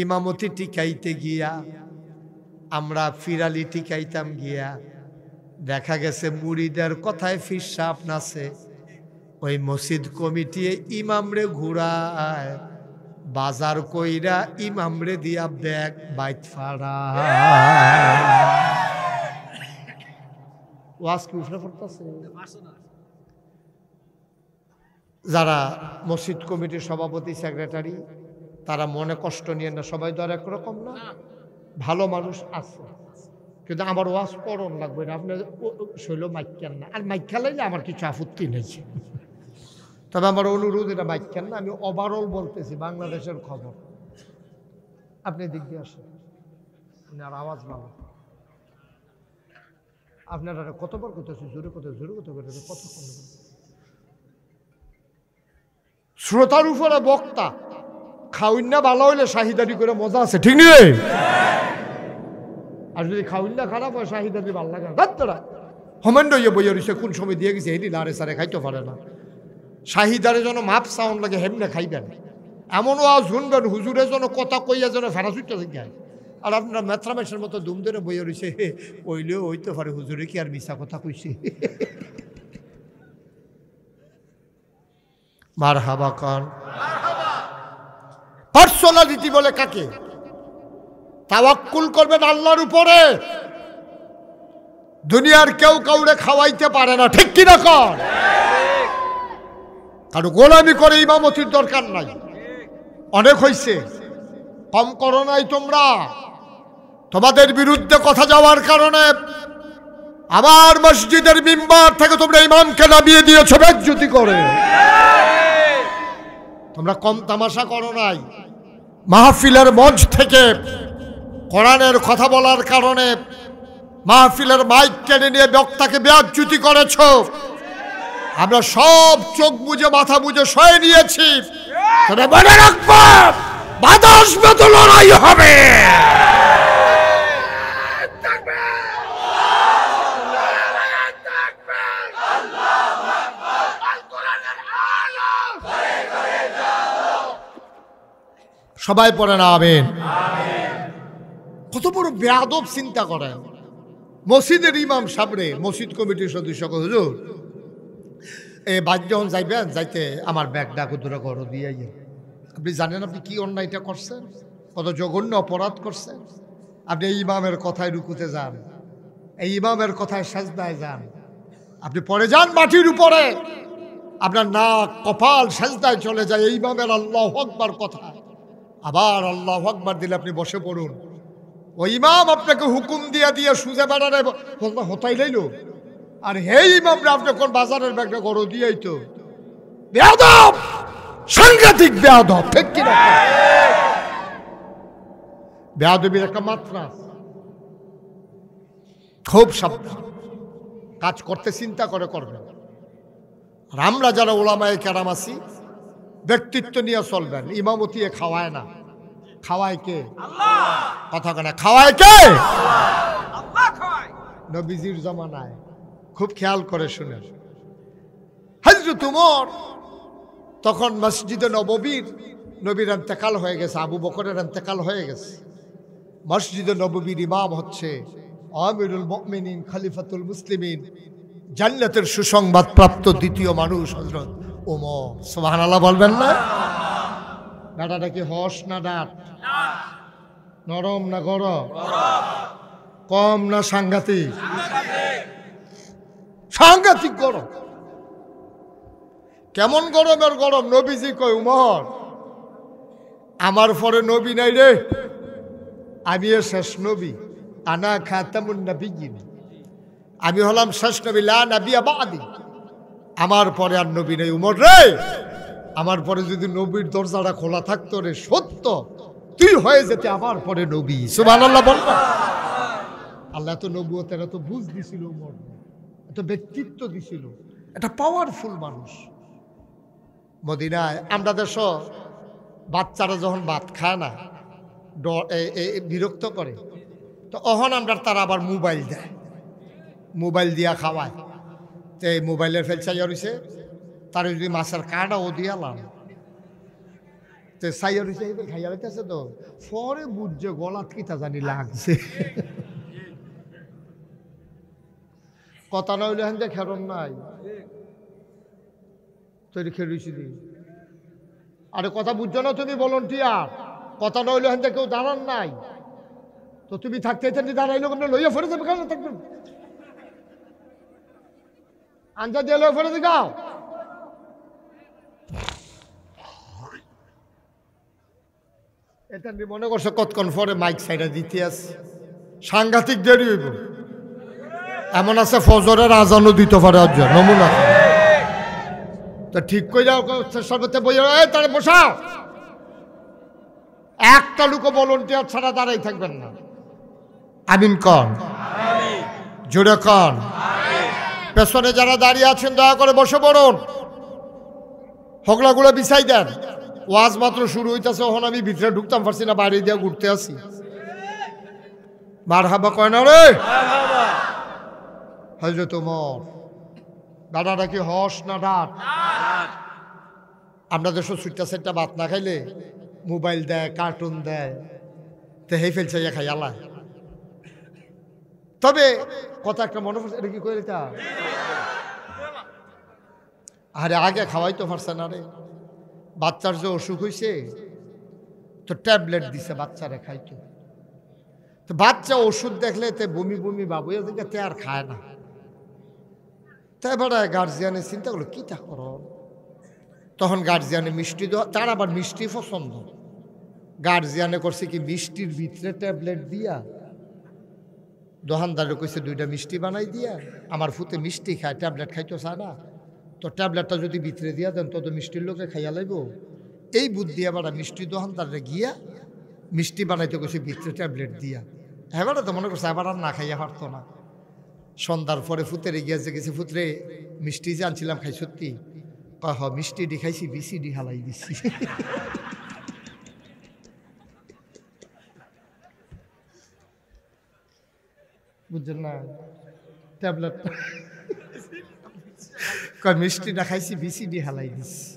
ইমামতি টিকাইতে গিয়া আমরা ফিরালি টিকাইতাম গিয়া দেখা গেছে মুরিদের কথায় ফির সাপ নাচে। ওই মসজিদ কমিটি ইমামরে ঘুরায়, বাজার কইরা ইমামরে দিয়া ব্যাগ বাইত ফাড়া। ওয়াজ কি উঠে পড়তেছে? যারা মসজিদ কমিটির সভাপতি সেক্রেটারি তারা মনে কষ্ট নিয়ে না, সবাই তো আর একরকম না, ভালো মানুষ আছে, কিন্তু আমার ওয়াজ পড়ন লাগবে না, আপনি শৈল মাইকেন না। আর মাইক খেলাইলে আমার কিছু আপত্তি নেই, তবে আমার অনুরোধ এটা মাইকেন না, আমি ওভারঅল বলতেছি বাংলাদেশের খবর। আপনি দিক দিয়ে আসেন, আপনার আওয়াজ ভালো, আপনারা কতবার করতেছি, জোরে কত জোরে কত করে কত শ্রোতার উপরে বক্তা খাউন্না ভালো হইলে শাহিদারি করে মজা আছে, ঠিক নেই? আর যদি খাউন্না খারাপ হয় শাহিদারি ভালো লাগে না। হোমেন্ড ইয়ে বইয়া রয়েছে কোন সময় দিয়ে গেছে হেডি লারে সারে খাইতে পারে না। শাহিদারে যেন মাপ সাউন্ড লাগে হেমনে খাইবেন, এমনও আজ শুনবেন হুজুরের জন্য কথা কইয়া যেন ফেরাসুটটা যায়। আর আপনার মেথ্রামেশের মতো দুম ধরে বইয়া রয়েছে, ওইলেও হইতে পারে হুজুরে কি আর মিশা কথা কইছে। মারহাবা খান। পার্সোনালিটি বলে কাকে? তাওয়াক্কুল করবেন আল্লাহর উপরে। দুনিয়ার কেউ কাউরে খাওয়াইতে পারে না, ঠিক কিনা কর? কারণ গোলামি করে ইমামতির দরকার নাই, অনেক হইছে, কম করো নাই তোমরা। তোমাদের বিরুদ্ধে কথা যাওয়ার কারণে আবার মসজিদের মিম্বার থেকে তোমরা ইমামকে নামিয়ে দিয়েছো বেজ্জতি করে। তোমরা কম তামাশা করো নাই। মাহফিলের মঞ্চ থেকে কোরআনের কথা বলার কারণে মাহফিলের মাইক কেড়ে নিয়ে বক্তাকে বেজ্জতি করেছো। আমরা সব চোখ বুঝে মাথা বুঝে সয়ে নিয়েছি। তবে মনে রাখবো, বাধা আসবে তো লড়াই হবে। সবাই পড়েন আমিন। কত বড় বেয়াদব চিন্তা করেন। মসজিদের ইমাম সামনে মসজিদ কমিটির সদস্য, হুজুর এই বাদ যখন যাইবেন, যাইতে আমার ব্যাগটা কুতুরা ঘর দিয়ে। আপনি জানেন আপনি কি অন্যায়টা করছেন, কত জঘন্য অপরাধ করছেন। আপনি এই ইমামের কথায় রুকুতে যান, এই ইমামের কথায় সাজদায় যান, আপনি পরে যান মাটির উপরে, আপনার নাক কপাল সাজদায় চলে যায় এই ইমামের আল্লাহু আকবার কথা। আবার আল্লাহু আকবার দিলে আপনি বসে পড়ুন। ওই ইমাম আপনাকে হুকুম দিয়ে দিয়ে সুজে বেড়ারে হতাই লাইল, আর হে ইমামরা আপনি কোন বাজারের ব্যাগটা গড় দিয়েই তো। বেয়াদব, সাংঘাতিক বেয়াদব, ঠিক কিনা? বেয়াদবির একটা মাত্রা, খুব সাবধান। কাজ করতে চিন্তা করে করবেন। আর আমরা যারা ওলামায়ে কেরাম আছি, ব্যক্তিত্ব নিয়ে চলবেন। ইমামতি খাওয়ায় না, খাওয়ায় কে? কথা কেনা খাওয়ায় কে? নবীজির জামানায় খুব খেয়াল করে শুনেন, হযরত ওমর তখন মসজিদে নববীর নবীর ইন্তেকাল হয়ে গেছে, আবু বকরের ইন্তেকাল হয়ে গেছে। মসজিদে নববীর ইমাম হচ্ছে আমিরুল মুমিনিন খলিফাতুল মুসলিমিন, জান্নাতের সুসংবাদ প্রাপ্ত দ্বিতীয় মানুষ হযরত ওমর। সুবহানাল্লাহ বলবেন না? ডাটাটা কি হস না ডাট? নরম না গরম? কম না সাংঘাতিক? সাংঘাতিক গরম। কেমন গরমের গরম? নবীজি কয়, উমর আমার পরে নবী নাই রে, আমি শেষ নবী, আনা খাতামুন নবিয়্যিন, আমি হলাম শেষ নবী, লা নবিয়্যা বাদি, আমার পরে আর নবী নেই। উমর রে, আমার পরে যদি নবীর দরজাটা খোলা থাকতো রে, সত্য তুই হয়ে যেতে আমার পরে নবী। সুবহানাল্লাহ বলবা? আল্লাহ তো নবুয়তের এত বুঝ দিছিল, উমর এত ব্যক্তিত্ব দিছিল, এটা পাওয়ারফুল মানুষ। মদিনায় আমরা দেশ বাচ্চারা যখন ভাত খায় না, বিরক্ত করে, তো অহন আমরা তারা আবার মোবাইল দেয়, মোবাইল দিয়া খাওয়ায়। তো এই মোবাইলের ফেল চাইয়া রয়েছে, তার যদি মাছের কাঁটা ও দিয়া লাম, তো সাইয়ার হিসেবে খাইয়া লইতেছে তো পরে বুঝছে গলাত কিতা জানি লাগছে কথা না হইলে যে খেরন নাই তৈরি খেলুছি দি আরে কথা বুঝছো না তুমি ভলান্টিয়ার কথা না হইলে যে কেউ দাঁড়ান নাই তো তুমি থাকতে দাঁড়াইলো কেন লইয়া ফেরে যাবে কেন থাকবেন আঞ্জা দিয়ে লইয়া ফেরে গাও এটা মনে করছো কতক্ষণ পরে মাইক সাইডে দিতে আছে সাংঘাতিক দেরি হইব এমন আছে ফজরের আজানও দিতে পারে অর্জন নমুনা তো ঠিক করে যাও সর্বতে বই তারা বসাও একটা লোকও ভলান্টিয়ার ছাড়া দাঁড়াই থাকবেন না আমিন কন জোরে কন পেছনে যারা দাঁড়িয়ে আছেন দয়া করে বসে পড়ুন হগলাগুলো বিছাই দেন ওয়াজ মাত্র শুরু হইতেছে ওখানে আমি ভিতরে ঢুকতাম পারছি না বাইরে দিয়ে ঘুরতে আসি মারহাবা কয় না রে হযরত ওমর দাদাটা কি হস না ডাট আপনাদের সুইটটা সেটটা ভাত না খাইলে মোবাইল দেয় কার্টুন দেয় তো হেই ফেলছে খাই আল্লাহ তবে কথা একটা মনে পড়ছে এটা কি করে তা আরে আগে খাওয়াই তো পারছে না রে বাচ্চার যে অসুখ হয়েছে তো ট্যাবলেট দিছে বাচ্চারে খাইতো তো বাচ্চা ওষুধ দেখলে তে বমি বমি বাবু তে আর খায় না তাই এবার গার্জিয়ানের চিন্তা করলো কী তা করো তখন গার্জিয়ানে মিষ্টি দেওয়া তার আবার মিষ্টি পছন্দ গার্জিয়ানে করছে কি মিষ্টির ভিতরে ট্যাবলেট দিয়া দোকানদারে কইছে দুইটা মিষ্টি বানাই দিয়া আমার ফুতে মিষ্টি খায় ট্যাবলেট খাইতো চা না তো ট্যাবলেটটা যদি ভিতরে দিয়া দেন তত মিষ্টির লোকে খাইয়া লাইব এই বুদ্ধি আবার মিষ্টি দোকানদারে গিয়া মিষ্টি বানাইতে কইছে ভিতরে ট্যাবলেট দিয়া এবারে তো মনে করছে এবার আর না খাইয়া পারতো না সন্ধ্যার পরে ফুতেরে গিয়া যে গেছে ফুতরে মিষ্টি যে আনছিলাম খাই সত্যি হ মিষ্টি ডি খাইছি বিসিডি হালাই দিচ্ছি বুঝছেন না ট্যাবলেটটা মিষ্টিটা খাইছি বিসিডি হালাই দিচ্ছি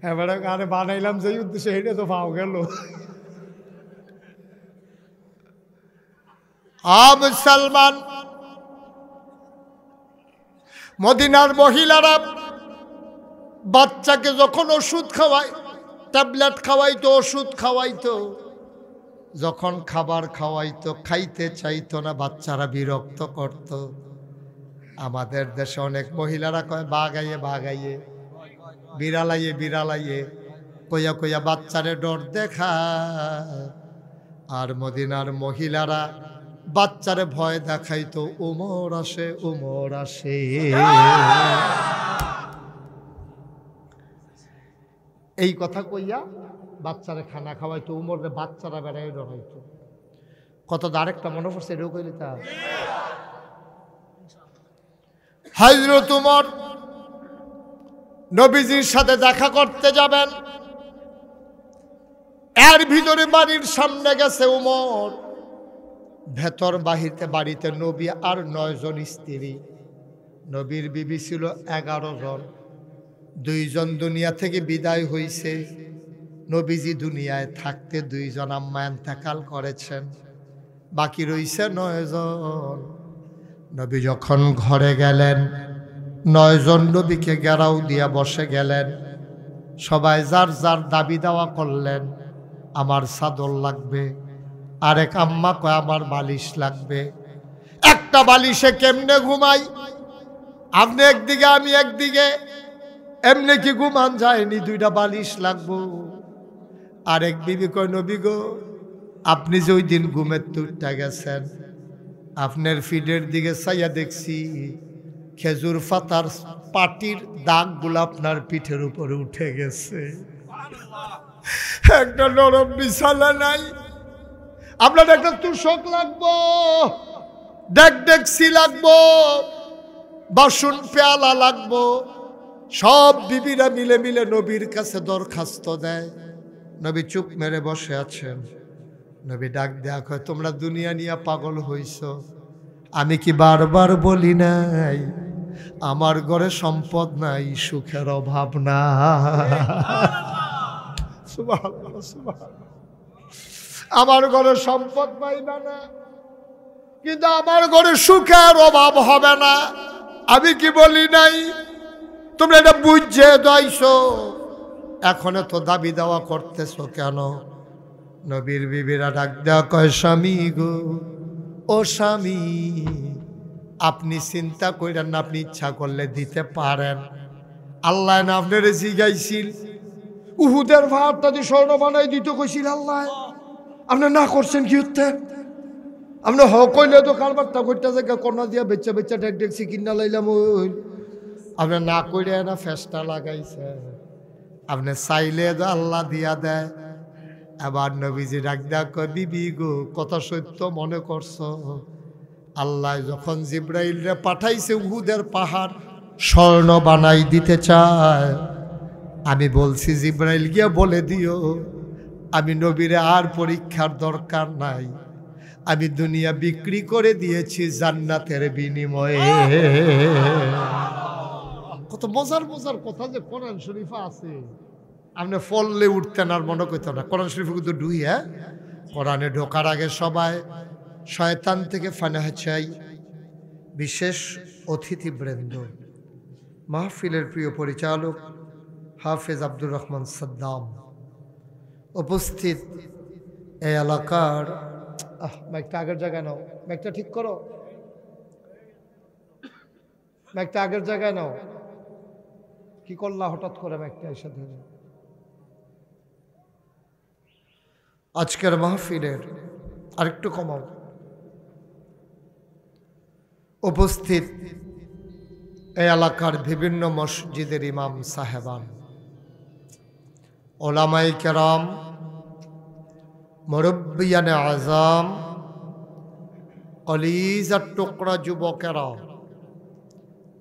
এবারে আরে বানাইলাম যে উদ্দেশ্যে হেঁটে তো পাও গেল মুসলমান মদিনার মহিলারা বাচ্চাকে যখন ওষুধ খাওয়ায় ট্যাবলেট খাওয়াইতো ওষুধ খাওয়াইতো যখন খাবার খাওয়াইতো খাইতে চাইতো না বাচ্চারা বিরক্ত করত আমাদের দেশে অনেক মহিলারা কয় বাগাইয়ে বাগাইয়ে বিড়ালাইয়ে বিড়ালাইয়ে কইয়া কইয়া বাচ্চারে ডর দেখা আর মদিনার মহিলারা বাচ্চারে ভয় দেখাইতো উমর আসে উমর আসে এই কথা কইয়া বাচ্চারে খানা খাওয়াইতো উমরে বাচ্চারা বেড়াই ডরাইতো কত আরেকটা মনে পড়ছে এটাও কইলি তা হযরত উমর নবীজির সাথে দেখা করতে যাবেন এর ভিতরে বাড়ির সামনে গেছে উমর ভেতর বাহিরতে বাড়িতে নবী আর 9 জন স্ত্রী নবীর বিবি ছিল 11 জন 2 জন দুনিয়া থেকে বিদায় হইছে নবীজি দুনিয়ায় থাকতে 2 জন আম্মা ইন্তেকাল করেছেন বাকি রইছে 9 জন নবী যখন ঘরে গেলেন 9 জন নবীকে ঘেরাও দিয়া বসে গেলেন সবাই যার যার দাবি দাওয়া করলেন আমার চাদর লাগবে আরেক আম্মা কয় আমার বালিশ লাগবে একটা বালিশে কেমনে ঘুমাই আপনি একদিকে আমি একদিকে এমনি কি ঘুমান যায়নি 2টা বালিশ লাগবো আরেক বিবি কয় নবী গো আপনি যে ওই দিন ঘুমের তুরটা গেছেন আপনার ফিডের দিকে চাইয়া দেখছি খেজুর পাতার পাটির দাগগুলো আপনার পিঠের উপরে উঠে গেছে একটা নরম বিছানা নাই আপনার একটা তুষক লাগবো ডেকসি লাগবো বাসন পেয়ালা লাগবো সব বিবিরা মিলে মিলে নবীর কাছে দরখাস্ত দেয় নবী চুপ মেরে বসে আছেন নবী ডাক দেয়া কয় তোমরা দুনিয়া নিয়ে পাগল হইছ আমি কি বারবার বলি নাই আমার ঘরে সম্পদ নাই সুখের অভাব না সুবহানাল্লাহ সুবহানাল্লাহ। আমার ঘরে সম্পদ পাইবে না, কিন্তু আমার ঘরে সুখের অভাব হবে না। আমি কি বলি নাই? তোমরা এটা বুঝে দাইছো, এখন তো দাবি দেওয়া করতেছো কেন? নবীর বিবিরা ডাক দেওয়া কয়, স্বামী গো, ও স্বামী, আপনি চিন্তা করেন না, আপনি ইচ্ছা করলে দিতে পারেন। আল্লাহ না আপনার জিগাইছিল উহুদের ভাতটা দিয়ে স্বর্ণ বানাই দিতে কইছিল আল্লাহ, আপনি না করছেন কি হতে? আপনি হ কইলে তো কারবারটা করতে জায়গা কন্যা দিয়া বেচা বেচা ডেক ডেকছি কিনা লাইলাম। ওই আপনি না কইরে না ফেসটা লাগাইছে, আপনি চাইলে তো আল্লাহ দিয়া দেয়। আবার নবীজি ডাক ডাক কয়, বিবি গো, কথা সত্য মনে করছো? আল্লাহ যখন জিব্রাইলরে পাঠাইছে উহুদের পাহাড় স্বর্ণ বানাই দিতে চায়, আমি বলছি জিব্রাইল গিয়া বলে দিও আমি নবীরে আর পরীক্ষার দরকার নাই, আমি দুনিয়া বিক্রি করে দিয়েছি জান্নাতের বিনিময়ে। কত মজার মজার কথা যে কোরআন শরীফে আছে, আপনি ফললে উঠতেন আর মনে করতেন না। কোরআন শরীফে কিন্তু ডুই, হ্যাঁ, কোরআনে ঢোকার আগে সবাই শয়তান থেকে ফানাহ চাই। বিশেষ অতিথিবৃন্দ, মাহফিলের প্রিয় পরিচালক হাফেজ আব্দুর রহমান সাদ্দাম, উপস্থিত এই এলাকার, মাইকটা আগের জায়গায় নাও, মাইকটা ঠিক করো, মাইকটা আগের জায়গায় নাও। কি করলা হঠাৎ করে মাইকটা এসে ধরে? আজকের মাহফিলের আরেকটু কমাও। উপস্থিত এই এলাকার বিভিন্ন মসজিদের ইমাম সাহেবান, ওলামাই কেরাম, মুরব্বিয়ানে আজম, কলিজার টুকরা যুবকেরা,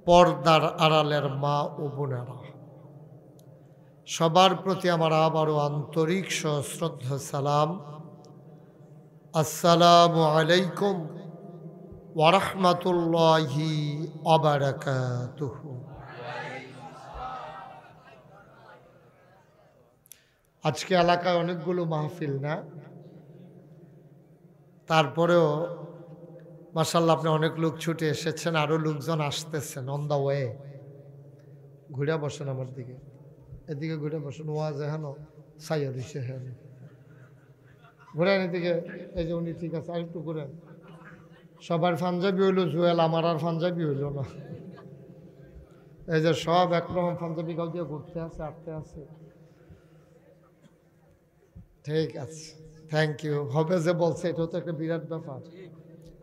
পর্দার আড়ালের মা ও বোনেরা, সবার প্রতি আমার আবারও আন্তরিক সশ্রদ্ধা সালাম। আসসালামু আলাইকুম ওয়া রাহমাতুল্লাহি ওয়া বারাকাতুহু। আজকে এলাকায় অনেকগুলো মাহফিল না, তারপরেও মাশাআল্লাহ আপনি অনেক লোক ছুটে এসেছেন, আরো লোকজন আসতেছেন অন দা ওয়ে। ঘুরে বসেন আমার দিকে, এদিকে ঘুরে বসেন। ওয়াজ হেন সাইয়া দিছে, হ্যাঁ ঘুরেন এদিকে। এই যে উনি ঠিক আছে, আরেকটু ঘুরেন। সবার পাঞ্জাবি হইল জুয়েল, আমার আর পাঞ্জাবি হইল না। এই যে সব একরকম পাঞ্জাবি গাল দিয়ে ঘুরতে আছে, আটতে আছে। ঠিক আছে, থ্যাংক ইউ। হবে যে বলছে এটাও তো একটা বিরাট ব্যাপার।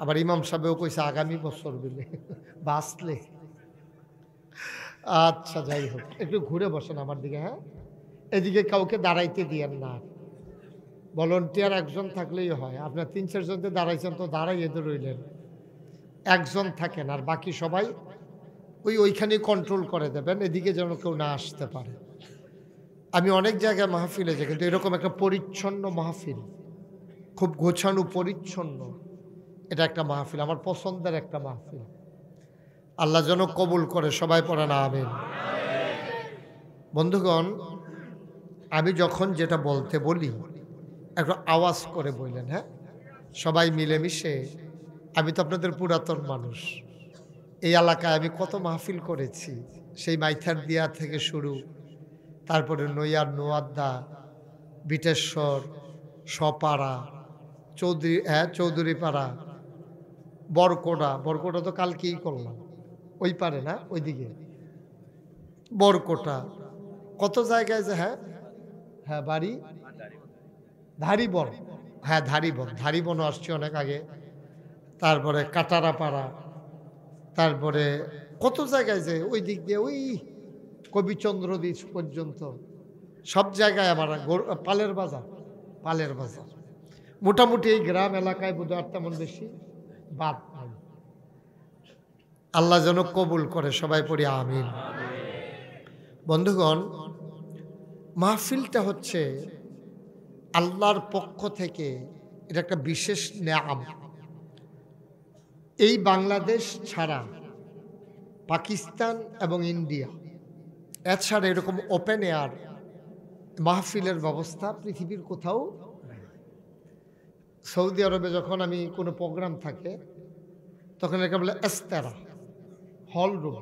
আবার ইমাম সাহেবও কইছে আগামী বছর বলে বাঁচলে। আচ্ছা যাই হোক, একটু ঘুরে বসেন আমার দিকে, হ্যাঁ। এদিকে কাউকে দাঁড়াইতে দিয়েন না, ভলেন্টিয়ার একজন থাকলেই হয়। আপনার 3-4 জনকে দাঁড়াইছেন তো দাঁড়াইয়ে তো রইলেন, একজন থাকেন আর বাকি সবাই ওইখানেই কন্ট্রোল করে দেবেন, এদিকে যেন কেউ না আসতে পারে। আমি অনেক জায়গায় মাহফিলে যাই, কিন্তু এরকম একটা পরিচ্ছন্ন মাহফিল, খুব গোছানো পরিচ্ছন্ন, এটা একটা মাহফিল, আমার পছন্দের একটা মাহফিল। আল্লাহ যেন কবুল করে, সবাই পড়ে না আমিন। বন্ধুগণ, আমি যখন যেটা বলতে বলি একটু আওয়াজ করে বললেন, হ্যাঁ, সবাই মিলেমিশে। আমি তো আপনাদের পুরাতন মানুষ, এই এলাকায় আমি কত মাহফিল করেছি, সেই মাইথার দিয়া থেকে শুরু, তারপরে নৈয়ার, নোয়াদ্দা, বিটেশ্বর, সপাড়া, চৌধুরীপাড়া, বরকোটা তো কালকেই করলাম, ওই পারে না ওইদিকে বরকোটা, কত জায়গায় যে, হ্যাঁ হ্যাঁ বাড়ি ধারিবন, হ্যাঁ ধারিবনও আসছি অনেক আগে। তারপরে কাটারাপাড়া, তারপরে কত জায়গায় যে ওই দিক দিয়ে ওই কবিচন্দ্র দ্বীপ পর্যন্ত, সব জায়গায় আমার পালের বাজার, মোটামুটি এই গ্রাম এলাকায় বোধহয় আর তেমন বেশি বাদ নাই। আল্লাহ যেন কবুল করে, সবাই পড়ি আমিন। বন্ধুগণ, মাহফিলটা হচ্ছে আল্লাহর পক্ষ থেকে, এটা একটা বিশেষ নেয়াম। এই বাংলাদেশ ছাড়া পাকিস্তান এবং ইন্ডিয়া, এছাড়া এরকম ওপেন এয়ার মাহফিলের ব্যবস্থা পৃথিবীর কোথাও নাই। সৌদি আরবে যখন আমি কোনো প্রোগ্রাম থাকে তখন একে বলে এস্তেরা, হল রুম।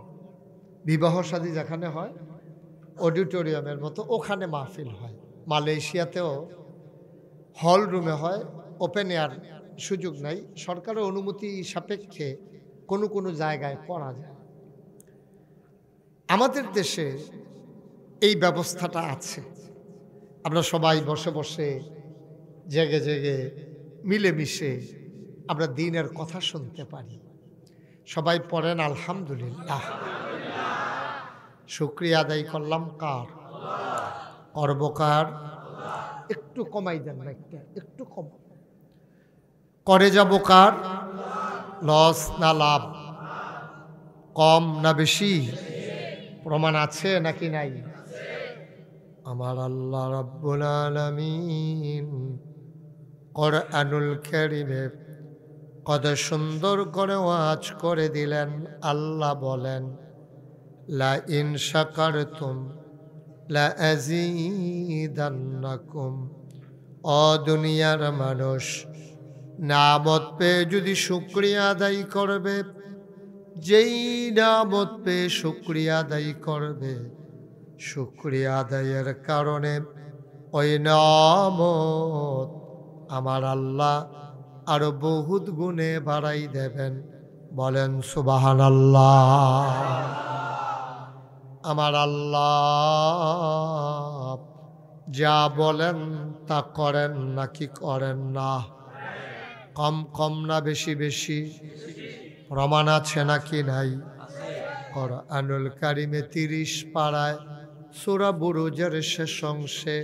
বিবাহ শাদী যেখানে হয় অডিটোরিয়ামের মতো ওখানে মাহফিল হয়। মালয়েশিয়াতেও হল রুমে হয়, ওপেন এয়ার সুযোগ নাই, সরকারের অনুমতি সাপেক্ষে কোনো কোনো জায়গায় করা যায়। আমাদের দেশে এই ব্যবস্থাটা আছে, আমরা সবাই বসে বসে জেগে জেগে মিলেমিশে আমরা দ্বীনের কথা শুনতে পারি। সবাই পড়েন আলহামদুলিল্লাহ। শুকরিয়া আদায় করলাম কার? করব কার? একটু কমাই দেন না, একটু কম করে যাব কার? লস না লাভ? কম না বেশি? প্রমাণ আছে নাকি নাই? আমার আল্লাহ রাব্বুল আলামিন কোরআনুল কারীমে কত সুন্দর করে ওয়াজ করে দিলেন। আল্লাহ বলেন, লা ইন শাকারতুম লা আযীদান্নাকুম। ও দুনিয়ার মানুষ, নামত পেয়ে যদি শুকরিয়া আদায় করবে, যেই নামত পেয়ে শুকরিয়া আদায় করবে, শুকরিয়া আদায়ের কারণে ওই নামত আমার আল্লাহ আরো বহুত গুণে বাড়াই দেবেন। বলেন সুবহানাল্লাহ। আমার আল্লাহ যা বলেন তা করেন নাকি করেন না? কম কম না বেশি বেশি? প্রমাণ আছে নাকি নাই? কোরআনুল কারীমে 30 পারায় সূরা বুরুজের শেষ অংশে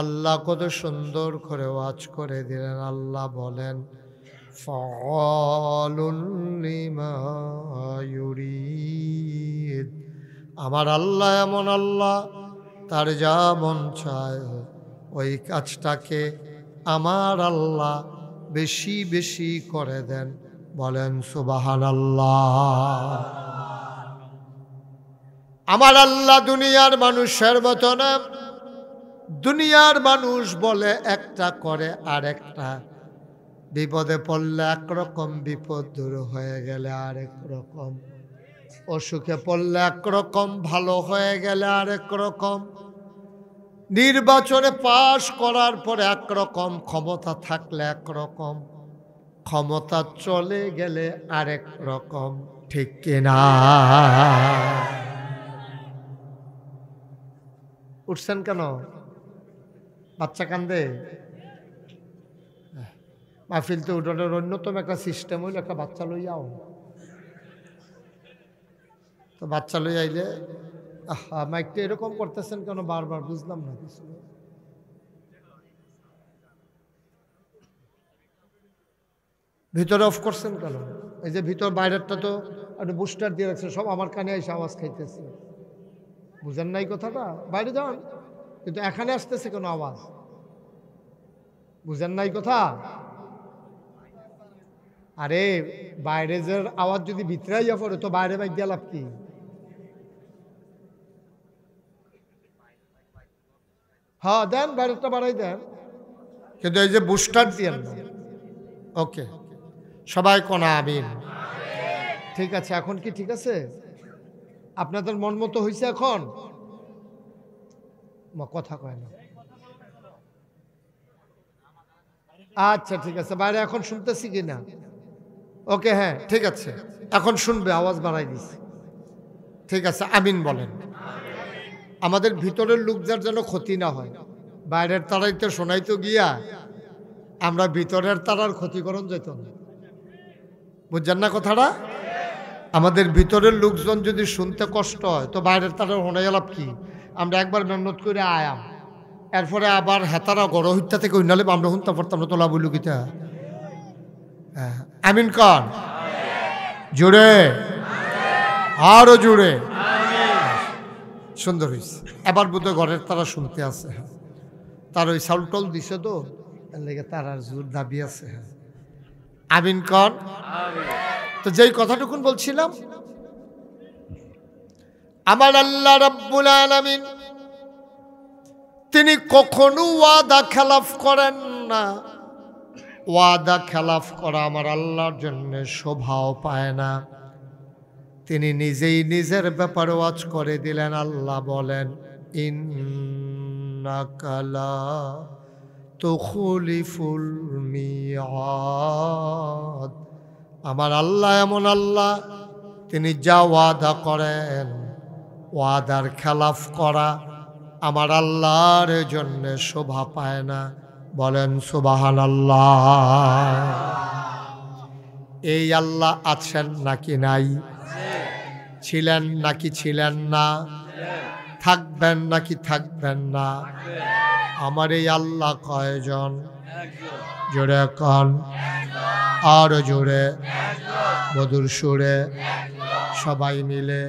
আল্লাহ কত সুন্দর করে ওয়াজ করে দিলেন। আল্লাহ বলেন, ফাআলুল লিমা ইউরিদ। আমার আল্লাহ এমন আল্লাহ, তার যা মন চায় ওই কাজটাকে আমার আল্লাহ বেশি বেশি করে দেন। বলেন সুবহানাল্লাহ। আমার আল্লাহ দুনিয়ার মানুষের মতো না। দুনিয়ার মানুষ বলে একটা, করে আর একটা। বিপদে পড়লে একরকম, বিপদ দূর হয়ে গেলে আরেক রকম। অসুখে পড়লে একরকম, ভালো হয়ে গেলে আরেক রকম। নির্বাচনে পাশ করার পরে একরকম, ক্ষমতা থাকলে একরকম, ক্ষমতা চলে গেলে আরেক রকম। ঠিক কিনা? উঠছেন কেন? বাচ্চা কান্দে? মাহফিল তো উঠোনের অন্যতম একটা সিস্টেম হইল একটা বাচ্চা লইয়াও। তো বাচ্চা লই আইলে মাইকটা এরকম করতেছেন কেন বারবার? বুঝলাম না কিছু। ভিতরে অফ করছেন কেন? এই যে ভিতর বাইরেরটা তো একটা বুস্টার দিয়ে রাখছে, সব আমার কানে এসে আওয়াজ খাইতেছে। বুঝেন নাই কথাটা? বাইরে যান, কিন্তু এখানে আসতেছে কেন আওয়াজ? বুঝেন নাই কথা? আরে বাইরে যে আওয়াজ যদি ভিতরে আইয়া পড়ে তো বাইরে মাইক দিয়ে লাভ কি? হ্যাঁ দেন, বাইরেটা বাড়াই দেন, কিন্তু এই যে বুস্টার দিয়েন না। ওকে, সবাই কোনা আমিন। ঠিক আছে, এখন কি ঠিক আছে? আপনাদের মন মতো হয়েছে এখন? কথা কয় না। আচ্ছা ঠিক আছে, বাইরে এখন শুনতেছি কিনা? ওকে, হ্যাঁ ঠিক আছে, এখন শুনবে, আওয়াজ বাড়াই দিছি। ঠিক আছে, আমিন বলেন। আমাদের ভিতরের লোকদের যেন ক্ষতি না হয়। বাইরের তারাই তো শোনাইতো গিয়া আমরা ভিতরের তারার ক্ষতিকরণ যেত না। বুঝছেন না কথাটা? আমাদের ভিতরের লোকজন যদি শুনতে কষ্ট হয় তো বাইরের তারা শোনাই লাভ কি? আমরা একবার মেহনত করে আয়াম, এরপরে আবার হেতারা গড় হত্যা থেকে উন্নালে আমরা শুনতে পারতাম না। তোলা বলু গীতা আমিন কন জুড়ে, আরো জুড়ে। সুন্দর হয়েছে। এবার বোধহয় ঘরের তারা শুনতে আছে। তার ওই চাউল টল দিছে তো এর লেগে তার আর জোর দাবি আছে। আমিন কন। তো যেই কথাটুকুন বলছিলাম, আমার আল্লাহ রাব্বুল আলামিন তিনি কখনো ওয়াদা খেলাফ করেন না। ওয়াদা খেলাফ করা আমার আল্লাহর জন্য শোভাও পায় না। তিনি নিজেই নিজের ব্যাপারে ওয়াজ করে দিলেন। আল্লাহ বলেন, ইন্নাকা লা তুখলিফুল মিআদ। আমার আল্লাহ এমন আল্লাহ, তিনি যা ওয়াদা করেন, ওয়াদার খেলাফ করা আমার আল্লাহর জন্য শোভা পায় না। বলেন সুবহানাল্লাহ। এই আল্লাহ আছেন নাকি নাই? ছিলেন নাকি ছিলেন না? থাকবেন নাকি থাকবেন না? আমার এই আল্লাহ কয়জন? জোরে কন, আর জোরে, মধুর সুরে, সবাই মিলে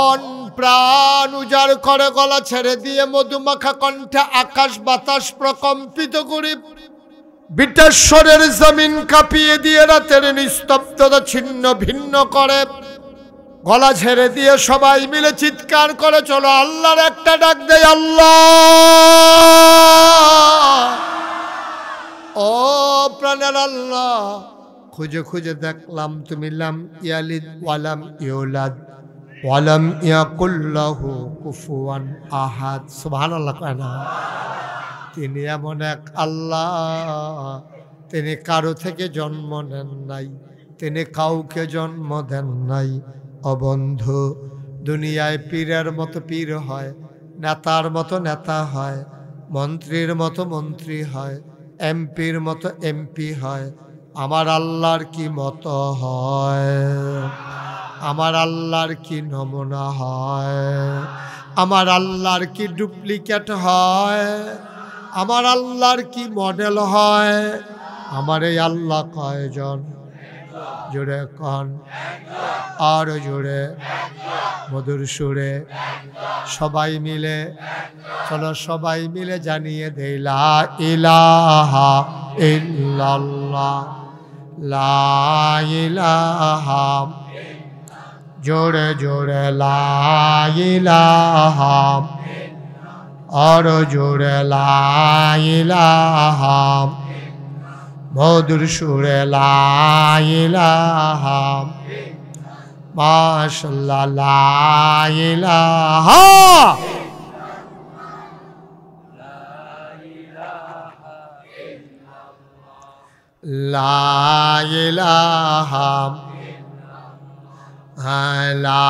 অন প্রাণ উজাড় করে গলা ছেড়ে দিয়ে মধুমাখা কণ্ঠে আকাশ বাতাস প্রকম্পিত করে বিটেশ্বরের জমিন কাঁপিয়ে দিয়ে রাতের নিস্তব্ধতা ছিন্ন ভিন্ন করে গলা ছেড়ে দিয়ে সবাই মিলে চিৎকার করে চলো আল্লাহর একটা ডাক দেয়, আল্লাহ। ও প্রাণের আল্লাহ, খুঁজে খুঁজে দেখলাম তুমি লাম ইয়ালিদ ওয়ালাম ইউলাদ ওয়ালাম ইয়াকুল লাহু কুফুয়ান আহাদ। সুবহানাল্লাহ কয় না? তিনি এমন এক আল্লাহ, তিনি কারো থেকে জন্ম নেন নাই, তিনি কাউকে জন্ম দেন নাই। অবন্ধু, দুনিয়ায় পীরের মতো পীর হয়, নেতার মতো নেতা হয়, মন্ত্রীর মতো মন্ত্রী হয়, এমপির মতো এমপি হয়। আমার আল্লাহর কি মতো হয়? আমার আল্লাহর কি নমুনা হয়? আমার আল্লাহর কি ডুপ্লিকেট হয়? আমার আল্লাহর কি মডেল হয়? আমার এই আল্লাহ কয়জন? জোরে কন, আর জোরে, মধুর সুরে, সবাই মিলে চলো সবাই মিলে জানিয়ে দেই লা ইলাহা ইল্লাল্লাহ, লা ইলাহা, জোরে জোরে লা ইলাহা, আর জোরে লা ইলাহা, মধুর সুরে লা ইলাহা, মাশাআল্লাহ লা ইলাহা। লা ইলাহা, লা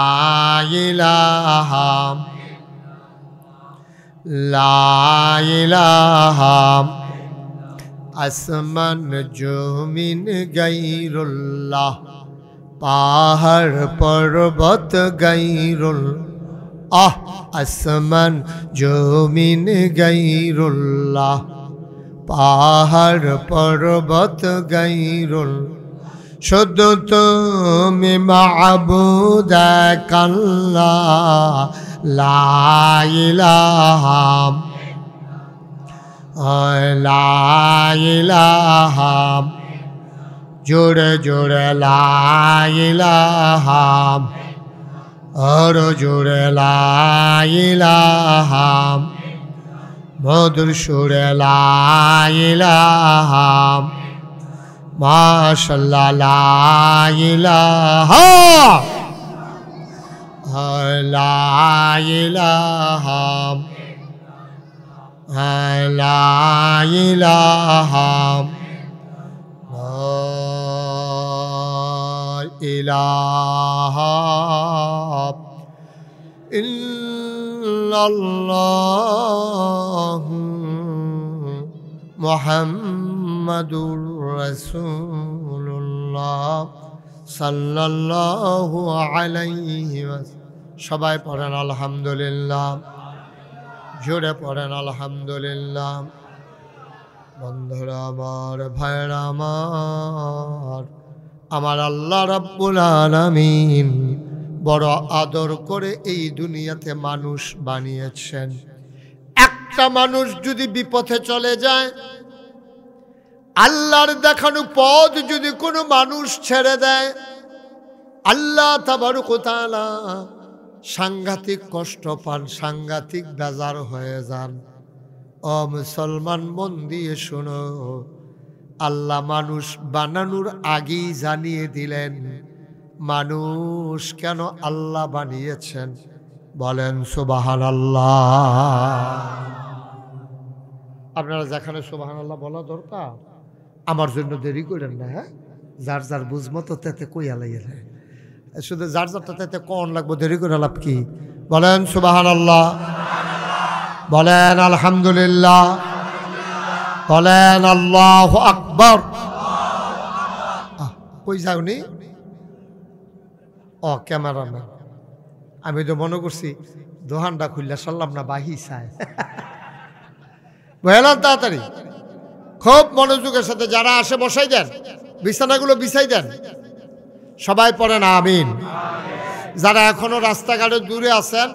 ইলাহা, লা ইলাহা। আসমান জমিন গায়রুল্লাহ, পাহাড় পর্বত গায়রুল্লাহ। আসমান জমিন গায়রুল্লাহ, পাহাড় পর্বত গায়রুল্লাহ। শুধু তুমি মাবুদ এক আল্লাহ, লা ইলাহা, লা ইলাহা, জোরে জোরে লা ইলাহা, আর জোরে লা ইলাহা, মধুর সুরে লা ইলাহা, মাশাআল্লাহ লা ইলাহা, লা ইলাহা, লা ইলাহা, লা ইলাহা ইল্লাল্লাহু মুহাম্মাদুর রাসূলুল্লাহ সাল্লাল্লাহু আলাইহি ওয়াসাল্লাম। সবাই পড়েন আলহামদুলিল্লাহ, জোরে পড়েন আলহামদুলিল্লাহ। বন্ধুরা আমার, ভাইরা আমার, আমার আল্লাহ রাব্বুল আলামিন বড় আদর করে এই দুনিয়াতে মানুষ বানিয়েছেন। একটা মানুষ যদি বিপথে চলে যায়, আল্লাহর দেখানো পথ যদি কোনো মানুষ ছেড়ে দেয়, আল্লাহ তাবারক ওয়া তাআলা সাংঘাতিক কষ্ট পান, সাংঘাতিক বেজার হয়ে যান। ও মুসলমান মন দিয়ে শোনো, আল্লাহ মানুষ বানানোর আগেই জানিয়ে দিলেন মানুষ কেন আল্লাহ বানিয়েছেন। বলেন সুবহানাল্লাহ। আপনারা যেখানে সুবহানাল্লাহ বলা দরকার, আমার জন্য দেরি করেন না। হ্যাঁ, যার যার বুঝমতো তেতে কইয়া লাইয়া, শুধু যার যারটা তেতে কোন লাগবো, দেরি করে লাভ কি? বলেন সুবহানাল্লাহ, বলেন আলহামদুলিল্লাহ, বলেন আল্লাহু আকবার। কই যাওনি? ও ক্যামেরাম্যান, আমি তো মনে করছি দোহানটা খুললে সারলাম না, বাহি চায়। বুঝলাম, তাড়াতাড়ি খুব মনোযোগের সাথে যারা আসে বসাই দেন, বিছানাগুলো বিছাই দেন, সবাই পড়েন আমিন। যারা এখনো রাস্তাঘাটে দূরে আছেন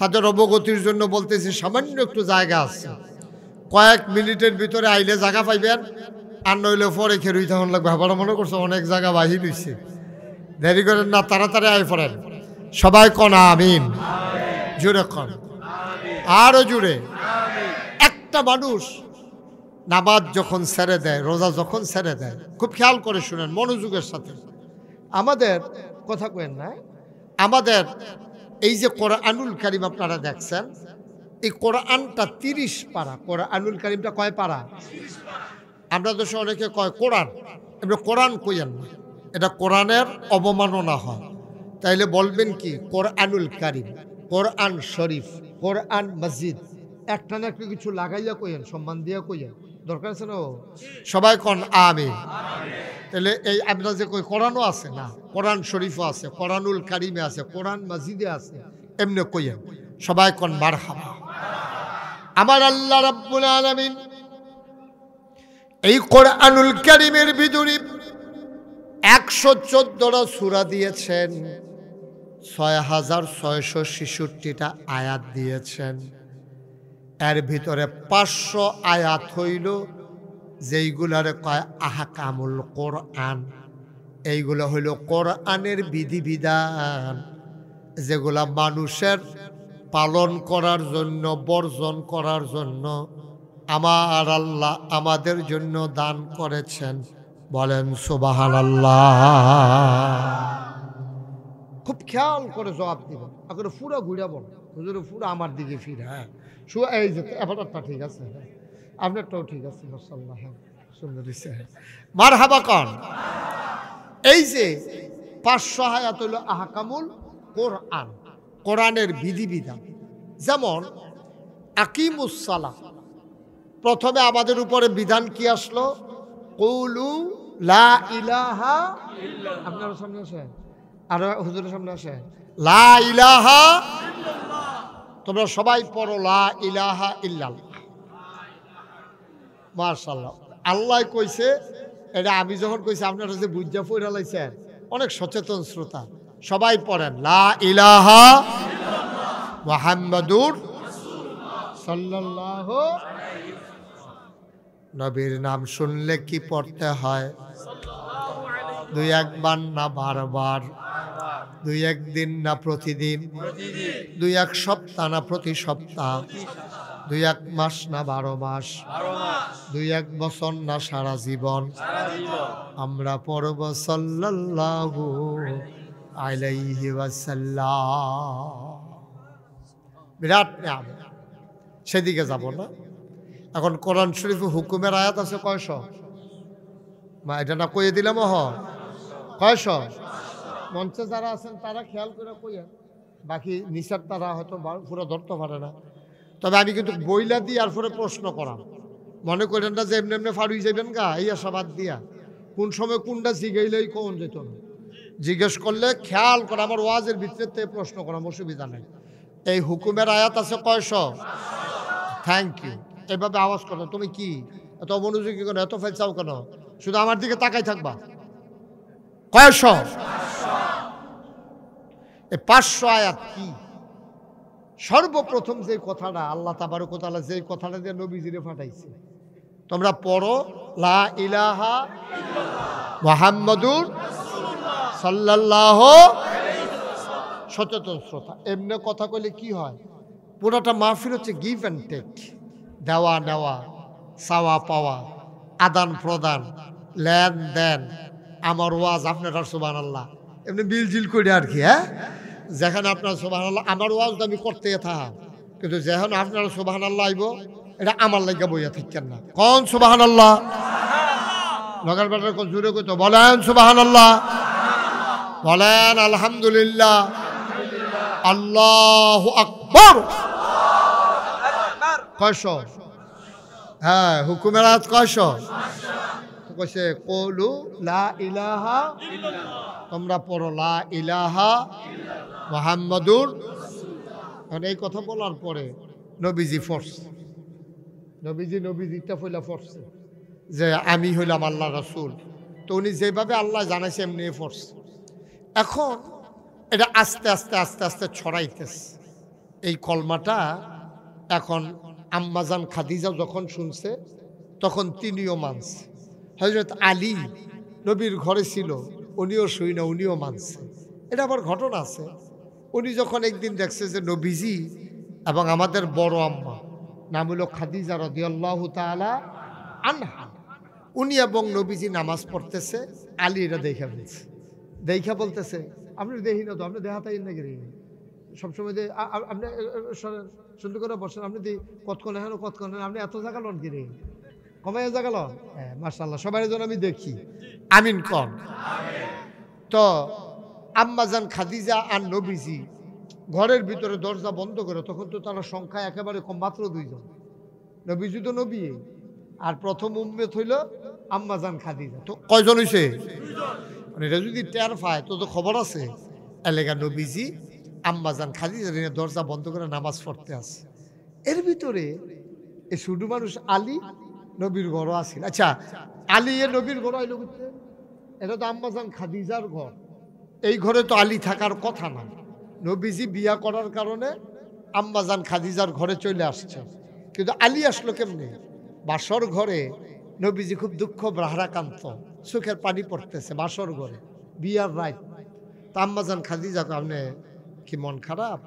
তাদের অবগতির জন্য বলতেছি, সামান্য একটু জায়গা আছে, কয়েক মিনিটের ভিতরে আইলে জায়গা পাইবেন, আর নইলে পরে খেরুই তখন লাগবে। আবার মনে করছে অনেক জায়গা বাহির হইছে, দেরি করেন না, তাড়াতাড়ি আই পড়েন। সবাই কন আমিন, জোরে কন, আরো জোরে। একটা মানুষ নামাজ যখন ছেড়ে দেয়, রোজা যখন ছেড়ে দেয়, খুব খেয়াল করে শুনেন মনোযোগের সাথে। আমাদের কথা কেন না, আমাদের এই যে কোরআনুল কারীম আপনারা দেখছেন, এই কোরআনটা 30 পারা। কোরআনুল কারীমটা কয় পারা? আমরা দেশে অনেকে কয় কোরআন, এমনি কোরআন কইয়েন না, এটা কোরআনের অবমাননা হয়। তাইলে বলবেন কি? কোরআনুল কারীম, কোরআন শরীফ, কোরআন মসজিদ, একটা না একটু কিছু লাগাইয়া কইয়েন, সম্মান দিয়া কইয়েন, দরকার আছে না? সবাই কন আমিন। তাহলে এই আমরা যে কই কোরআনও আছে না, কোরআন শরীফও আছে, কোরআনুল কারীমে আছে, কোরআন মসজিদে আছে, এমনি কইয়েন, সবাই কন মারহাবা। আমার আল্লাহ রাব্বুল আলামিন এই কোরআনুল কারীমের ভিতরে 114টা সূরা দিয়েছেন, 6666টা আয়াত দিয়েছেন। এর ভিতরে 500 আয়াত হইল যেইগুলারে কয় আহকামুল কোরআন। এইগুলো হইল কোরআনের বিধিবিধান, যেগুলা মানুষের পালন করার জন্য, বর্জন করার জন্য আমার আল্লাহ আমাদের জন্য দান করেছেন। বলেন সুবহানাল্লাহ। খুব খেয়াল করে জবাব দিবেন, এখন পুরো ঘুরে বলেন, হুজুর পুরো আমার দিকে ফিরে। হ্যাঁ, এই যে এবারটা ঠিক আছে, আপনারটাও ঠিক আছে, মাশাআল্লাহ, হ্যাঁ সুন্দর হইছে, মারহাবা কন। এই যে 500 আয়াত হলো আহকামুল কোরআন, কোরআনের বিধিবিধান। যেমন আকিমুস সালাহ, প্রথমে আমাদের উপরে বিধান কি আসলো? কুলু লা ইলাহা ইল্লাল্লাহ। আপনার সামনে আসে, আর হুজুরের সামনে আসে, লা ইলাহা ইল্লাল্লাহ। তোমরা সবাই পড়ো লা ইলাহা ইল্লাল্লাহ। মাশাআল্লাহ, আল্লাহ কইছে এটা, আমি যখন কইছি আপনারা যে বুঝা পড়া লাইছেন, অনেক সচেতন শ্রোতা, সবাই পড়েন লা ইলাহা ইল্লাল্লাহ মুহাম্মাদুর রাসূলুল্লাহ সাল্লাল্লাহু আলাইহি ওয়াসাল্লাম। নবীর নাম শুনলে কি পড়তে হয়? সাল্লাল্লাহু আলাইহি। 2-1 বার না বারবার? 2-1 দিন না প্রতিদিন? 2-1 সপ্তাহ না প্রতি সপ্তাহ? 2-1 মাস না 12 মাস? 2-1 বছর না সারা জীবন? আমরা পড়ব সাল্লাল্লাহু আলাইহি ওয়াসাল্লাম। বিরাট নিয়ামত, সেদিকে যাব না। এখন কোরআন শরীফে হুকুমের আয়াত আছে কয়শ? মা এটা না কইয়ে দিলাম, কয়শ? মঞ্চে যারা আছেন তারা খেয়াল করে কইয়া, বাকি নিচার তারা হয়তো পুরো ধরতে পারে না। তবে আমি কিন্তু বইলা দিই আর পরে প্রশ্ন করাম, মনে করেন না যে এমনি এমনি ফাড়ুই যাবেন গা, এই আশা বাদ দিয়া কোন সময় কোনটা জিগাইলেই কোন যেত না, জিজ্ঞেস করলে খেয়াল করে আমার ওয়াজের ভিতরে প্রশ্ন করাম, অসুবিধা নেই। এই হুকুমের আয়াত আছে কয়শ? Thank you. এভাবে আওয়াজ করো, তুমি কি এত মনোযোগী কেন, এত ফেলছাও কেন, শুধু আমার দিকে তাকাই থাকবা। কয়শ? এই 500 আয়াত কি? সর্বপ্রথম যে কথাটা আল্লাহ তাবারক ওয়া তাআলা যে কথাটা দিয়ে নবীজিরে পাঠাইছে, তোমরা পড়ো লা ইলাহা ইল্লাল্লাহ মুহাম্মাদুর রাসূলুল্লাহ সাল্লাল্লাহু আলাইহি ওয়াসাল্লাম। সচেতন শ্রোতা, এমনি কথা কইলে কি হয়? পুরোটা মাহফিল হচ্ছে গিভ অ্যান্ড টেক, দেওয়া নেওয়া, চাওয়া পাওয়া, আদান প্রদান, লেনদেন, আমার ওয়াজ আপনার সুবহানাল্লাহ, এমনি মিলজিল করে আর কি। হ্যাঁ, যেখানে আপনার সুবহানাল্লাহ, আমার ওয়াজ আমি করতে থাক, কিন্তু যেখানে আপনার সুবহানাল্লাহ আইব, এটা আমার লাগে বইয়া থাকেন না। কোন সুবহানাল্লাহ? নগর বাজার কোন জুড়ে কইতো বলেন সুবহানাল্লাহ, বলেন আলহামদুলিল্লাহ, আল্লাহু আকবার। কয়শো? হ্যাঁ, হুকুমের আয়াত কয়শো? কইছে কলু লা ইলাহা, তোমরা পড়ো লা ইলাহা মুহাম্মাদুর। এই কথা বলার পরে নবীজি ফোর্স, নবীজিটা ফইলা ফোর্সে যে আমি হইলাম আল্লাহ রাসূল। তো উনি যেভাবে আল্লাহ জানাইছে এমনি ফোর্স। এখন এটা আস্তে আস্তে আস্তে আস্তে ছড়াইতেছে এই কলমাটা। এখন আম্মাজান খাদিজা যখন শুনছে তখন তিনিও মানছে। হযরত আলী নবীর ঘরে ছিল, উনিও শুই না, উনিও মানছে। এটা আবার ঘটনা আছে। উনি যখন একদিন দেখছে যে নবীজি এবং আমাদের বড় আম্মা নাম হলো খাদিজা রাদিয়াল্লাহু তাআলা আনহা, উনি এবং নবীজি নামাজ পড়তেছে, আলী এটা দেখা বলছে, দেখা বলতেছে আপনি দেখি না তো, আপনি দেখাতাই না গেলে সবসময় যে আপনি সুন্দর করে বসেন, আপনি দি কতক্ষণ এখন কতক্ষণ, আপনি এত জায়গা লন কিনে কমাই জায়গা লন। হ্যাঁ, মাশাআল্লাহ, সবাই যেন আমি দেখি, আমিন কন। তো আম্মাজান খাদিজা আর নবীজি ঘরের ভিতরে দরজা বন্ধ করে, তখন তো তারা সংখ্যা একেবারে কম, মাত্র 2 জন। নবীজি তো নবী, আর প্রথম উম্মত হইল আম্মাজান খাদিজা। তো কয়জন হইছে? 2 জন। মানে এটা যদি টের পায় তো খবর আছে। এলাকা নবীজি আম্মাজান খাদিজা দরজা বন্ধ করে নামাজ পড়তে আসে। এর ভিতরে এই শুধু মানুষ আলী নবীর ঘরও আসিল। আচ্ছা, আলী এ নবীর ঘর আইল, এটা তো আম্মাজান খাদিজার ঘর। এই ঘরে তো আলী থাকার কথা না। নবীজি বিয়া করার কারণে আম্মাজান খাদিজার ঘরে চলে আসছে, কিন্তু আলী আসলো কেমনে? বাসর ঘরে নবীজি খুব দুঃখ ব্রাহ্রাকান্ত, চোখের পানি পড়তেছে বাসর ঘরে, বিয়ার রাত। তা আম্মাজান খাদিজা, আপনি কি মন খারাপ,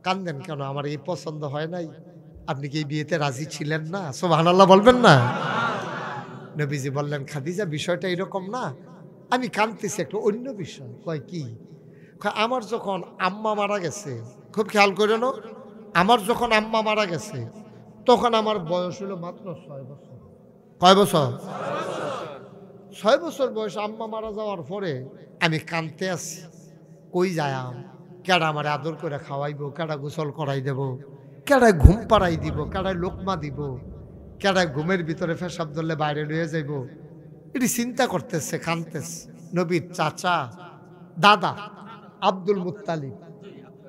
কান্দেন কেন? আমার এই পছন্দ হয় নাই, আপনি কি এই বিয়েতে রাজি ছিলেন না? সুবহানাল্লাহ বলবেন না? নবীজি বললেন, খাদিজা বিষয়টা এরকম না, আমি কাঁদতেছি একটু অন্য বিষয়। কয় কি? আমার যখন আম্মা মারা গেছে, খুব খেয়াল করে নো, আমার যখন আম্মা মারা গেছে তখন আমার বয়স হলো মাত্র 6 বছর। কয় বছর? 6 বছর বয়স। আম্মা মারা যাওয়ার পরে আমি কাঁদতে আছি, কই যায়াম, কেডা আমার আদর করে খাওয়াইব, কেডা গোসল করাই দেব, কেডায় ঘুম পাড়াই দিব, কেডায় লোকমা দিব, কেডায় ঘুমের ভিতরে পেশাব ধরলে বাইরে লয়ে যাইব, এটি চিন্তা করতেছে, কাঁদতেছে। নবীর চাচা দাদা আব্দুল মুত্তালিব,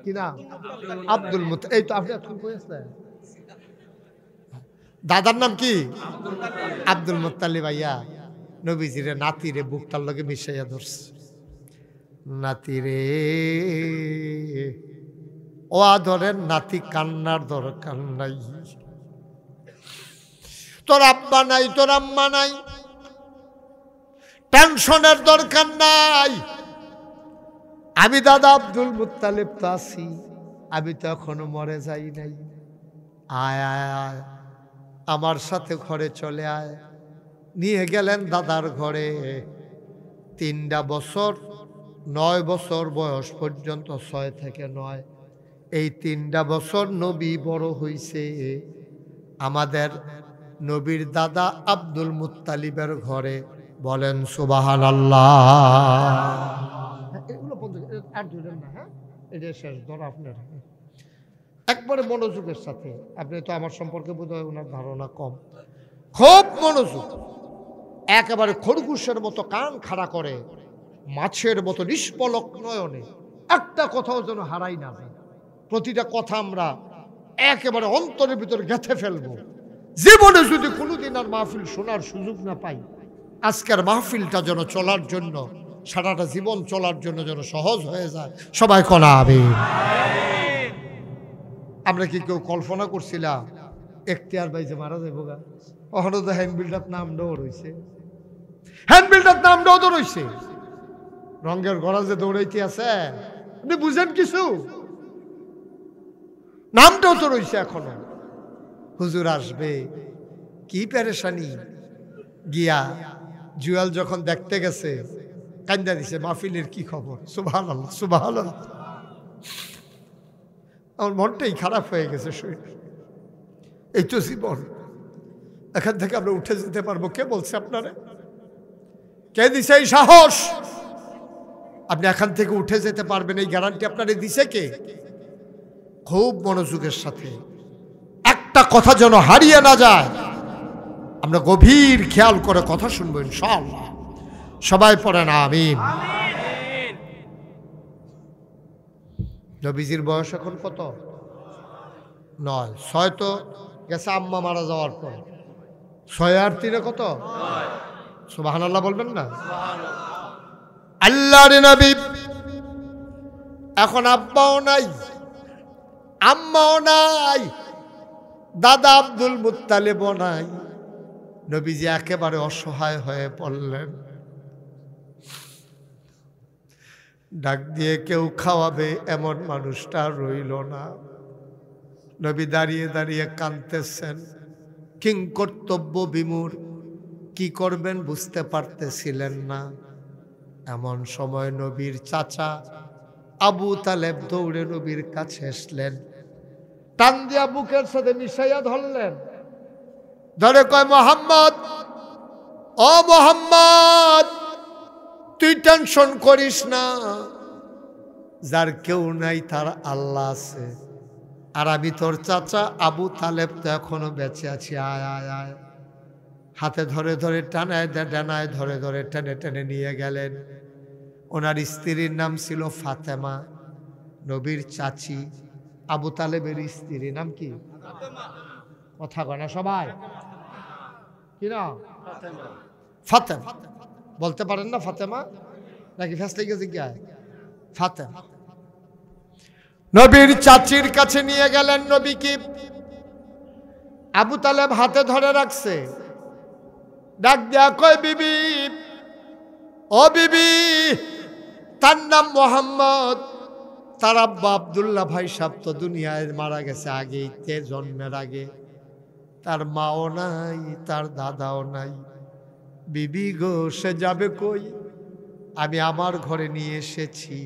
কি না? Abdul Muttalib. এই তো আপনি এখন কইছেন, দাদার নাম কি? Abdul Muttalib. ভাইয়া নবীজিরে নাতিরে বুকটার লগে মিশাইয়া ধরছে। নাতিরে, ও আদরের নাতি, কান্নার দরকার নাই। তোর আব্বা নাই, তোর আম্মা নাই, টেনশনের দরকার নাই। আমি দাদা আব্দুল মুত্তালিব তো আছি, আমি তো এখনো মরে যাই নাই। আয় আয় আয়, আমার সাথে ঘরে চলে আয়। নিয়ে গেলেন দাদার ঘরে। 3টা বছর, 9 বছর বয়স পর্যন্ত, 6 থেকে 9, এই 3টা বছর নবী বড় হইছে আমাদের নবীর দাদা আব্দুল মুত্তালিবের ঘরে। বলেন সুবহানাল্লাহ। এগুলো আর ধরেন না, হ্যাঁ, এটা শেষ ধর আপনার। একবারে মনোযোগের সাথে, আপনি তো আমার সম্পর্কে বোধহয় ওনার ধারণা কম, খুব মনোযোগ, একেবারে খরগোশের মতো কান খাড়া করে, মাছের মতো নিষ্পলক নয়নে একটা কথাও যেন হারাই না যায়। প্রতিটা কথা আমরা একেবারে অন্তরের ভিতরে গেঁথে ফেলবো। জীবনে যদি কোনোদিন আর মাহফিল শোনার সুযোগ না পাই, আজকের মাহফিলটা যেন চলার জন্য, সারাটা জীবন চলার জন্য যেন সহজ হয়ে যায়। সবাই কোনা আমিন। আমরা কি কেউ কল্পনা করছিলাম এখতিয়ার ভাই যে মারা যাবো গা? ওখানে তো হ্যান্ড বিল্ডার নামটাও রয়েছে, হ্যান্ড বিল্ডার নামটাও তো রয়েছে। রঙের গড়া যে দৌড়াইতে আছে, আপনি বুঝেন কিছু? নামটাও তো রয়েছে এখনো। হুজুর আসবে, কি পেরেশানি। গিয়া জুয়েল যখন দেখতে গেছে কান্দা দিছে, মাহফিলের কি খবর? সুবহানাল্লাহ সুবহানাল্লাহ। আমার মনটাই খারাপ হয়ে গেছে শরীর। এই তো জীবন, এখান থেকে আমরা উঠে যেতে পারবো? কে বলছে আপনারা? কে দিছে এই সাহস? আপনি এখান থেকে উঠে যেতে পারবেন এই গ্যারান্টি আপনারে দিছে কে? খুব মনোযোগের সাথে একটা কথা যেন হারিয়ে না যায়, আমরা গভীর খেয়াল করে কথা শুনবো ইনশাআল্লাহ। সবাই পড়েন আমিন। নবীজির বয়স এখন কত? 9। 6 তো গেছে আম্মা মারা যাওয়ার পর। 6 আর 3 কত? সুবহানাল্লাহ বলবেন না? আল্লাহর নবী এখন আব্বাও নাই, আম্মাও নাই, দাদা আব্দুল মুত্তালিবও নাই। নবীজি একেবারে অসহায় হয়ে পড়লেন। ডাক দিয়ে কেউ খাওয়াবে এমন মানুষটা রইল না। নবী দাঁড়িয়ে দাঁড়িয়ে কাঁদতেছেন, কিং কর্তব্য বিমূঢ়, কি করবেন বুঝতে পারতেছিলেন না। এমন সময় নবীর চাচা আবু তালেব দৌড়ে নবীর কাছে আসলেন, টান দিয়া বুকের সাথে মিশাইয়া ধরলেন, ধরে কয়, মোহাম্মদ, ও মোহাম্মদ, তুই টেনশন করিস না, যার কেউ নাই তার আল্লাহ আছে, আর আমি তোর চাচা আবু তালেব তো এখনো বেঁচে আছি, আয় আয় আয়। হাতে ধরে ধরে টানায় ডানায় ধরে ধরে টেনে টেনে নিয়ে গেলেন। ওনার স্ত্রীর নাম ছিল ফাতেমা, নবীর চাচি। আবু তালেবের স্ত্রীর নাম কি? কথা কয় না সবাই? কি না? ফাতেমা। বলতে পারেন না ফাতেমা? নাকি ফেসলে গেছে কি? ফাতেমা। নবীর চাচির কাছে নিয়ে গেলেন। নবী কি আবু তালেব হাতে ধরে রাখছে, ডাক দেয়া কয়, বিবি, ও বিবি, তার নাম মোহাম্মদ, তার আব্বা আব্দুল্লাহ ভাই সাহেব তো দুনিয়ায় মারা গেছে আগেই, তে জন্মের আগে। তার মাও নাই, তার দাদাও নাই। বিবি গো, সে যাবে কই? আমি আমার ঘরে নিয়ে এসেছি,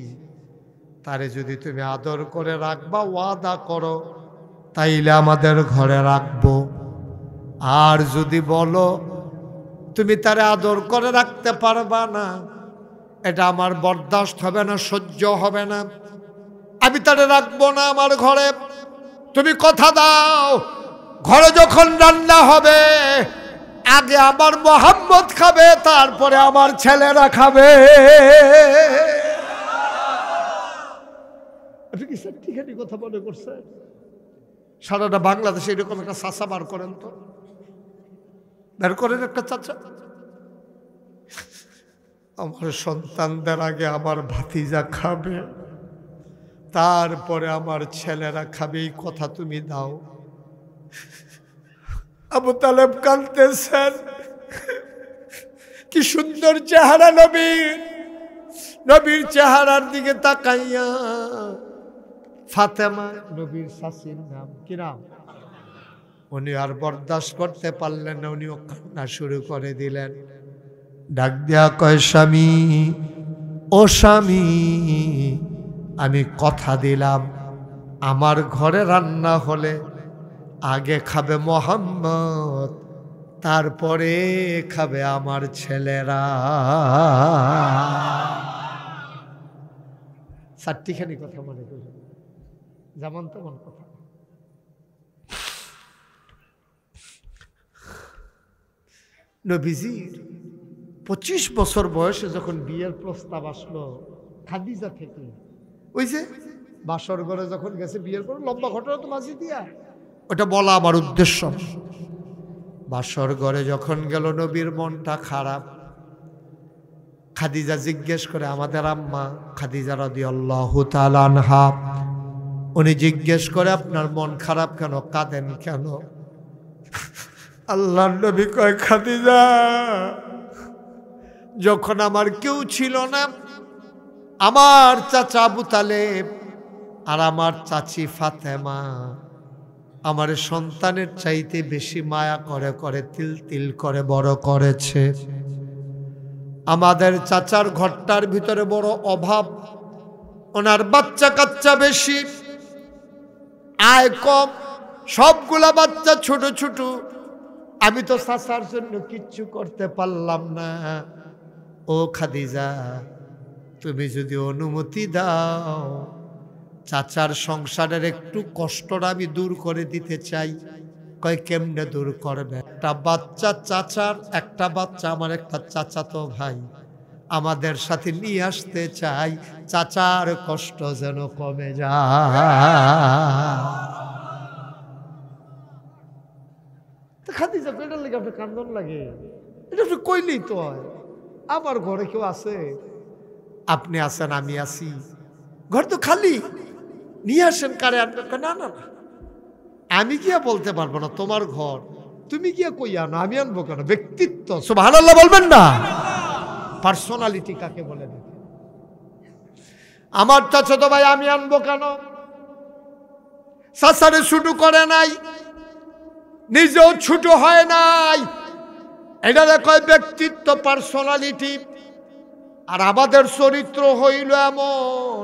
তারে যদি তুমি আদর করে রাখবা, ওয়াদা করো, তাইলে আমাদের ঘরে রাখবো। আর যদি বলো তুমি তারে আদর করে রাখতে পারবা না, এটা আমার বরদাস্ত হবে না, সহ্য হবে না, আমি তারে রাখবো না আমার ঘরে। তুমি কথা দাও, ঘরে যখন রান্না হবে আগে আমার মোহাম্মদ খাবে, তারপরে আমার ছেলেরা খাবে। আপনি কি সত্যিখানি কথা মনে করছেন? সারাটা বাংলাদেশে এরকম একটা চাচা বার করেন তো, বের করেন একটা চাচা। আমার সন্তানদের আগে আমার ভাতিজা খাবে, তারপরে আমার ছেলেরা খাবে, এই কথা তুমি দাও। আবু তালেব কাঁদতেছেন। কি সুন্দর চেহারা নবীর, নবীর চেহারার দিকে তাকাইয়া ফাতেমা, নবীর শাশুড়ির নাম কি নাম, উনি আর বরদাস্ত করতে পারলেন না, উনিও কান্না শুরু করে দিলেন। ডাক দেয়া কয়, স্বামী, ও স্বামী, আমি কথা দিলাম আমার ঘরে রান্না হলে আগে খাবে মোহাম্মদ, তারপরে খাবে আমার ছেলেরা। চারটিখানি কথা মনে করি, যেমন তেমন কথা। নবীজির 25 বছর বয়সে যখন বিয়ের প্রস্তাব আসলো খাদিজা থেকে, ওই যে বাসর ঘরে যখন গেছে বিয়ের পর, লম্বা ঘটনা তো মাঝে দিয়া, ওটা বলা আমার উদ্দেশ্য। বাসর ঘরে যখন গেল, নবীর মনটা খারাপ। খাদিজা জিজ্ঞেস করে, আমাদের আম্মা খাদিজা রাদিয়াল্লাহু তাআলা আনহা, উনি জিজ্ঞেস করে, আপনার মন খারাপ কেন, কাঁদেন কেন? আল্লাহর নবী কয়, খাদিজা, যখন আমার কেউ ছিল না, আমার চাচা আবু তালেব আর আমার চাচি ফাতেমা আমার সন্তানের চাইতে বেশি মায়া করে করে তিল তিল করে বড় করেছে। আমাদের চাচার ঘরটার ভিতরে বড় অভাব, ওনার বাচ্চা কাচ্চা বেশি, আয় কম, সবগুলা বাচ্চা ছোট ছোট। আমি তো চাচার জন্য কিচ্ছু করতে পারলাম না। ও খাদিজা, তুমি যদি অনুমতি দাও, চাচার সংসারের একটু কষ্টটা আমি দূর করে দিতে চাই। কয় কেমনে দূর করবে? একটা বাচ্চা চাচার, একটা বাচ্চা আমার একটা চাচাতো ভাই, আমাদের সাথে নিয়ে আসতে চাই, চাচার কষ্ট যেন কমে যায়। খাদিজা পেটার লেগে আপনি কান্দন লাগে, এটা আপনি কইলেই তো হয়। আমার ঘরে কেউ আছে? আপনি আছেন, আমি আছি, ঘর তো খালি, নিয়ে আসেন, কারে আনবেন? না না না, আমি গিয়া বলতে পারবো না, তোমার ঘর, তুমি গিয়া কই আনো, আমি আনবো কেন? ব্যক্তিত্ব, সুবহানাল্লাহ বলবেন না? পার্সোনালিটি কাকে বলে দেখে? আমার চাচাতো ভাই আমি আনবো কেন? চাচারে ছুটু করে নাই, নিজেও ছুটু হয় নাই, এটা কয় ব্যক্তিত্ব, পার্সোনালিটি। আর আমাদের চরিত্র হইল এমন,